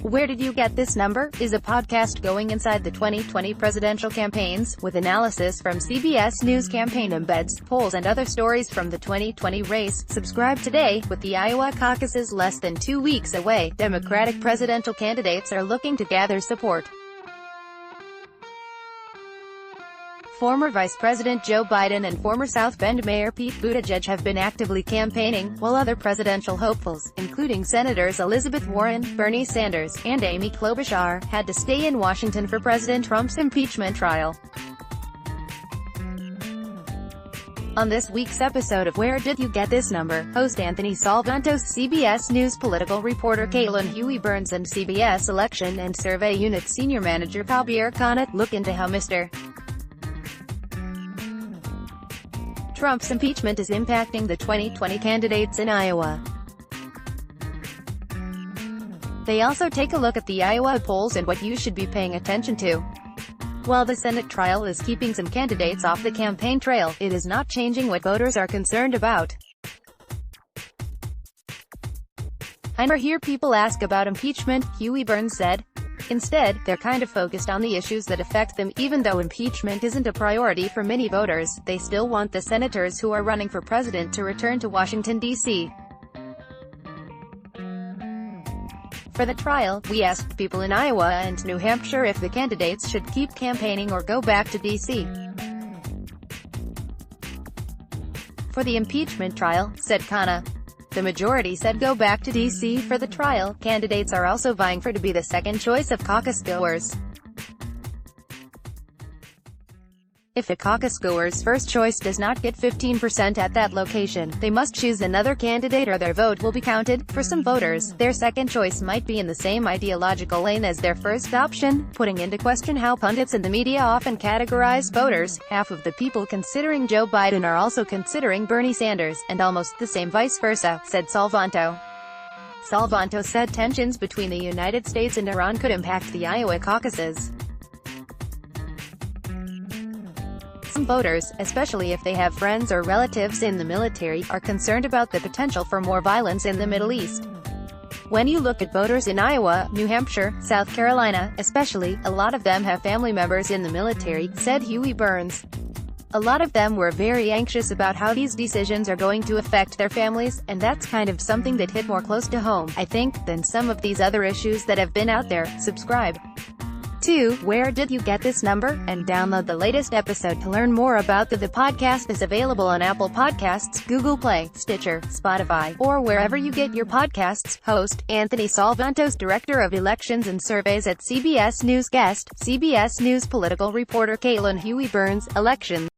Where Did You Get This Number? Is a podcast going inside the 2020 presidential campaigns, with analysis from CBS News campaign embeds, polls and other stories from the 2020 race. Subscribe today. With the Iowa caucuses less than 2 weeks away, Democratic presidential candidates are looking to gather support. Former Vice President Joe Biden and former South Bend Mayor Pete Buttigieg have been actively campaigning, while other presidential hopefuls, including Senators Elizabeth Warren, Bernie Sanders, and Amy Klobuchar, had to stay in Washington for President Trump's impeachment trial. On this week's episode of Where Did You Get This Number, host Anthony Salvantos, CBS News political reporter Caitlin Huey Burns and CBS Election and Survey Unit Senior Manager Javier Khanna look into how Mr. Trump's impeachment is impacting the 2020 candidates in Iowa. They also take a look at the Iowa polls and what you should be paying attention to. While the Senate trial is keeping some candidates off the campaign trail, it is not changing what voters are concerned about. "I never hear people ask about impeachment," Huey Burns said. "Instead, they're kind of focused on the issues that affect them. Even though impeachment isn't a priority for many voters, they still want the senators who are running for president to return to Washington, D.C. For the trial, we asked people in Iowa and New Hampshire if the candidates should keep campaigning or go back to D.C. for the impeachment trial," said Khanna. The majority said go back to D.C. for the trial. Candidates are also vying for to be the second choice of caucus goers. If a caucus goer's first choice does not get 15% at that location, they must choose another candidate or their vote will be counted. For some voters, their second choice might be in the same ideological lane as their first option, putting into question how pundits and the media often categorize voters. Half of the people considering Joe Biden are also considering Bernie Sanders, and almost the same vice versa, said Salvanto. Salvanto said tensions between the United States and Iran could impact the Iowa caucuses. Some voters, especially if they have friends or relatives in the military, are concerned about the potential for more violence in the Middle East. When you look at voters in Iowa, New Hampshire, South Carolina, especially, a lot of them have family members in the military, said Huey Burns. A lot of them were very anxious about how these decisions are going to affect their families, and that's kind of something that hit more close to home, I think, than some of these other issues that have been out there. Subscribe to Where Did You Get This Number? And download the latest episode to learn more about the podcast is available on Apple Podcasts, Google Play, Stitcher, Spotify, or wherever you get your podcasts. Host, Anthony Salvantos, Director of Elections and Surveys at CBS News. Guest, CBS News political reporter Caitlin Huey Burns. Elections.